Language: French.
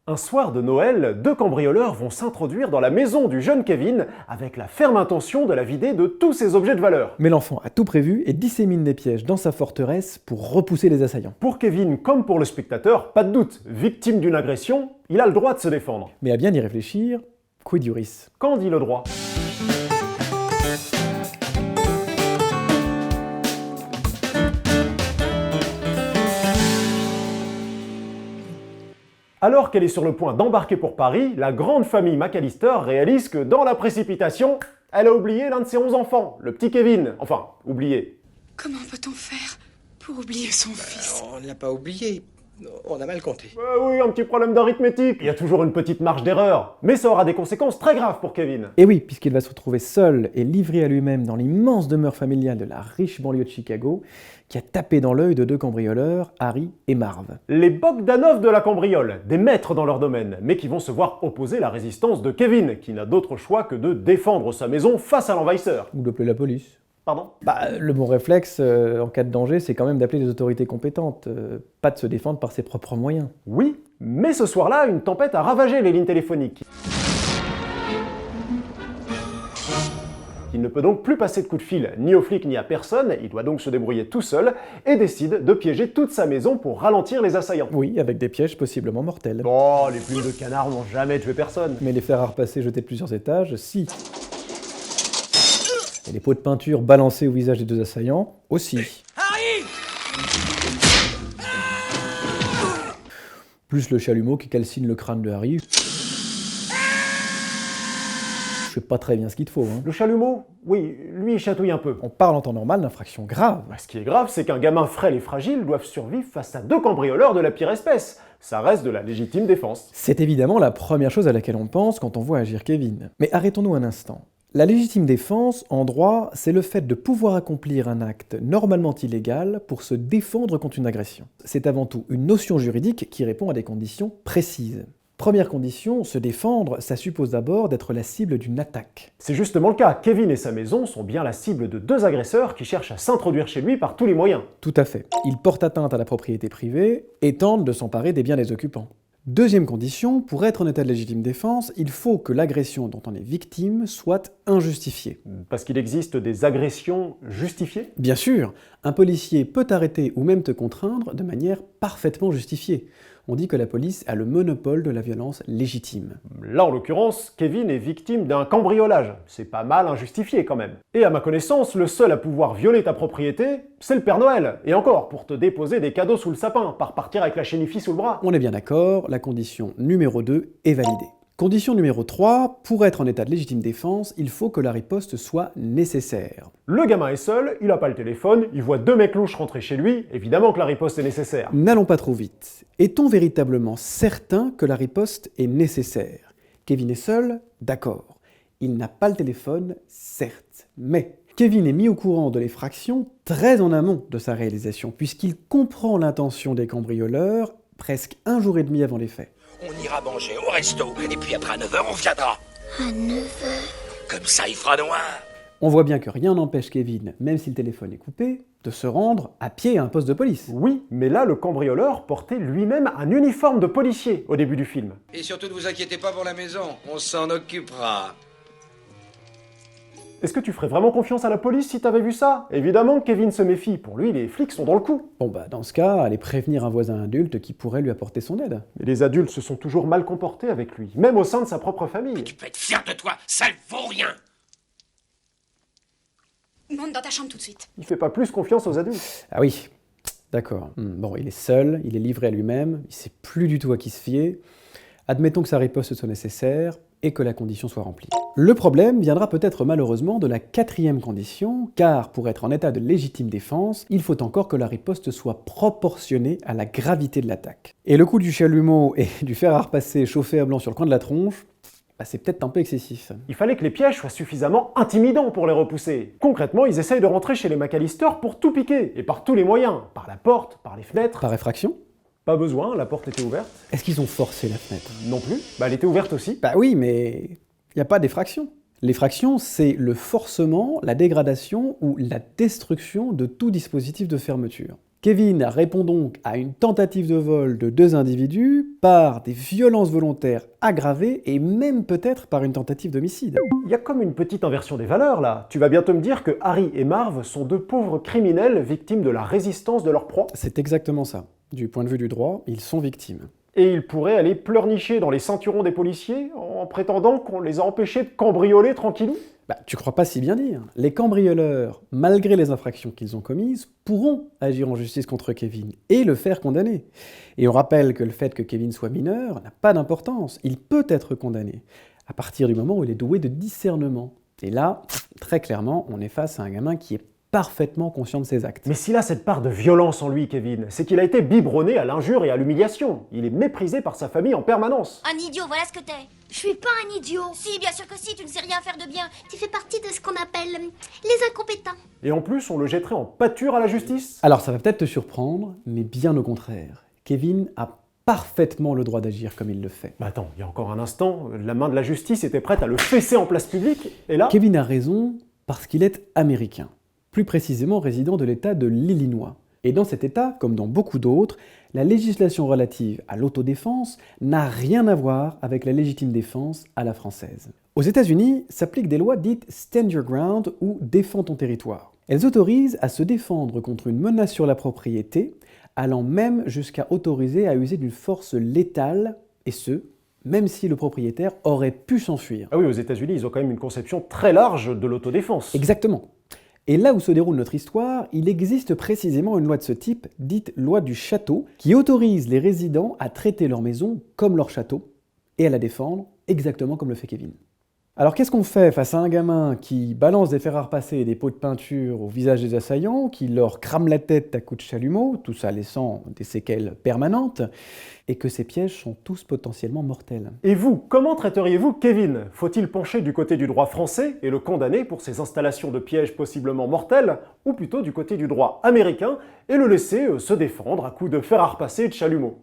Un soir de Noël, deux cambrioleurs vont s'introduire dans la maison du jeune Kevin avec la ferme intention de la vider de tous ses objets de valeur. Mais l'enfant a tout prévu et dissémine des pièges dans sa forteresse pour repousser les assaillants. Pour Kevin comme pour le spectateur, pas de doute, victime d'une agression, il a le droit de se défendre. Mais à bien y réfléchir, quid iuris? Quand dit le droit? Alors qu'elle est sur le point d'embarquer pour Paris, la grande famille McAllister réalise que dans la précipitation, elle a oublié l'un de ses 11 enfants, le petit Kevin. Enfin, oublié. Comment peut-on faire pour oublier son fils? On ne l'a pas oublié, on a mal compté. Oui, un petit problème d'arithmétique. Il y a toujours une petite marge d'erreur. Mais ça aura des conséquences très graves pour Kevin. Et oui, puisqu'il va se retrouver seul et livré à lui-même dans l'immense demeure familiale de la riche banlieue de Chicago, qui a tapé dans l'œil de deux cambrioleurs, Harry et Marv. Les Bogdanov de la cambriole, des maîtres dans leur domaine, mais qui vont se voir opposer la résistance de Kevin, qui n'a d'autre choix que de défendre sa maison face à l'envahisseur. Ou d'appeler la police. Pardon? Le bon réflexe, en cas de danger, c'est quand même d'appeler les autorités compétentes, pas de se défendre par ses propres moyens. Oui, mais ce soir-là, une tempête a ravagé les lignes téléphoniques. Il ne peut donc plus passer de coup de fil ni aux flics ni à personne, il doit donc se débrouiller tout seul et décide de piéger toute sa maison pour ralentir les assaillants. Oui, avec des pièges possiblement mortels. Oh, les plumes de canard n'ont jamais tué personne. Mais les fers à repasser jetés de plusieurs étages, si. Et les pots de peinture balancés au visage des deux assaillants, aussi. Plus le chalumeau qui calcine le crâne de Harry. Je sais pas très bien ce qu'il te faut, hein. Le chalumeau, oui, lui il chatouille un peu. On parle en temps normal d'infraction grave. Ce qui est grave, c'est qu'un gamin frêle et fragile doive survivre face à deux cambrioleurs de la pire espèce. Ça reste de la légitime défense. C'est évidemment la première chose à laquelle on pense quand on voit agir Kevin. Mais arrêtons-nous un instant. La légitime défense, en droit, c'est le fait de pouvoir accomplir un acte normalement illégal pour se défendre contre une agression. C'est avant tout une notion juridique qui répond à des conditions précises. Première condition, se défendre, ça suppose d'abord d'être la cible d'une attaque. C'est justement le cas. Kevin et sa maison sont bien la cible de deux agresseurs qui cherchent à s'introduire chez lui par tous les moyens. Tout à fait. Ils portent atteinte à la propriété privée et tentent de s'emparer des biens des occupants. Deuxième condition, pour être en état de légitime défense, il faut que l'agression dont on est victime soit injustifiée. Parce qu'il existe des agressions justifiées? Bien sûr, un policier peut t'arrêter ou même te contraindre de manière parfaitement justifiée. On dit que la police a le monopole de la violence légitime. Là, en l'occurrence, Kevin est victime d'un cambriolage. C'est pas mal injustifié quand même. Et à ma connaissance, le seul à pouvoir violer ta propriété, c'est le Père Noël. Et encore, pour te déposer des cadeaux sous le sapin, par partir avec la chénifie sous le bras. On est bien d'accord, la condition numéro 2 est validée. Condition numéro 3, pour être en état de légitime défense, il faut que la riposte soit nécessaire. Le gamin est seul, il a pas le téléphone, il voit deux mecs louches rentrer chez lui, évidemment que la riposte est nécessaire. N'allons pas trop vite. Est-on véritablement certain que la riposte est nécessaire? Kevin est seul? D'accord. Il n'a pas le téléphone? Certes. Mais Kevin est mis au courant de l'effraction très en amont de sa réalisation, puisqu'il comprend l'intention des cambrioleurs presque un jour et demi avant les faits. On ira manger au resto, et puis après à 9h, on viendra. À 9h. Comme ça, il fera noir. On voit bien que rien n'empêche Kevin, même si le téléphone est coupé, de se rendre à pied à un poste de police. Oui, mais là, le cambrioleur portait lui-même un uniforme de policier au début du film. Et surtout, ne vous inquiétez pas pour la maison, on s'en occupera. Est-ce que tu ferais vraiment confiance à la police si t'avais vu ça? Évidemment que Kevin se méfie, pour lui les flics sont dans le coup. Bon dans ce cas, aller prévenir un voisin adulte qui pourrait lui apporter son aide. Mais les adultes se sont toujours mal comportés avec lui, même au sein de sa propre famille. Tu peux être fier de toi, ça ne vaut rien. Monte dans ta chambre tout de suite. Il fait pas plus confiance aux adultes. Ah oui, d'accord. Bon, il est seul, il est livré à lui-même, il sait plus du tout à qui se fier. Admettons que sa riposte soit nécessaire et que la condition soit remplie. Le problème viendra peut-être malheureusement de la quatrième condition, car pour être en état de légitime défense, il faut encore que la riposte soit proportionnée à la gravité de l'attaque. Et le coup du chalumeau et du fer à repasser chauffé à blanc sur le coin de la tronche, c'est peut-être un peu excessif. Il fallait que les pièges soient suffisamment intimidants pour les repousser. Concrètement, ils essayent de rentrer chez les McAllister pour tout piquer, et par tous les moyens. Par la porte, par les fenêtres. Par effraction? Pas besoin, la porte était ouverte. Est-ce qu'ils ont forcé la fenêtre? Non plus. Elle était ouverte aussi. Oui, mais il n'y a pas d'effraction. L'effraction, c'est le forcement, la dégradation ou la destruction de tout dispositif de fermeture. Kevin répond donc à une tentative de vol de 2 individus par des violences volontaires aggravées et même peut-être par une tentative d'homicide. Il y a comme une petite inversion des valeurs là. Tu vas bientôt me dire que Harry et Marv sont 2 pauvres criminels victimes de la résistance de leur proie. C'est exactement ça. Du point de vue du droit, ils sont victimes. Et ils pourraient aller pleurnicher dans les ceinturons des policiers en prétendant qu'on les a empêchés de cambrioler tranquillou. Tu crois pas si bien dire. Les cambrioleurs, malgré les infractions qu'ils ont commises, pourront agir en justice contre Kevin et le faire condamner. Et on rappelle que le fait que Kevin soit mineur n'a pas d'importance. Il peut être condamné à partir du moment où il est doué de discernement. Et là, très clairement, on est face à un gamin qui est parfaitement conscient de ses actes. Mais s'il a cette part de violence en lui, Kevin, c'est qu'il a été biberonné à l'injure et à l'humiliation. Il est méprisé par sa famille en permanence. Un idiot, voilà ce que t'es. Je suis pas un idiot. Si, bien sûr que si, tu ne sais rien faire de bien. Tu fais partie de ce qu'on appelle les incompétents. Et en plus, on le jetterait en pâture à la justice. Alors ça va peut-être te surprendre, mais bien au contraire. Kevin a parfaitement le droit d'agir comme il le fait. Attends, il y a encore un instant, la main de la justice était prête à le fesser en place publique, et là... Kevin a raison parce qu'il est américain, plus précisément résident de l'État de l'Illinois. Et dans cet État, comme dans beaucoup d'autres, la législation relative à l'autodéfense n'a rien à voir avec la légitime défense à la française. Aux États-Unis s'appliquent des lois dites « Stand Your Ground » ou « Défends ton territoire ». Elles autorisent à se défendre contre une menace sur la propriété, allant même jusqu'à autoriser à user d'une force létale, et ce, même si le propriétaire aurait pu s'enfuir. Ah oui, aux États-Unis, ils ont quand même une conception très large de l'autodéfense. Exactement. Et là où se déroule notre histoire, il existe précisément une loi de ce type, dite loi du château, qui autorise les résidents à traiter leur maison comme leur château, et à la défendre exactement comme le fait Kevin. Alors qu'est-ce qu'on fait face à un gamin qui balance des fers à repasser et des pots de peinture au visage des assaillants, qui leur crame la tête à coups de chalumeau, tout ça laissant des séquelles permanentes, et que ces pièges sont tous potentiellement mortels? Et vous, comment traiteriez-vous Kevin? Faut-il pencher du côté du droit français et le condamner pour ses installations de pièges possiblement mortels, ou plutôt du côté du droit américain et le laisser se défendre à coups de fer à repasser et de chalumeau?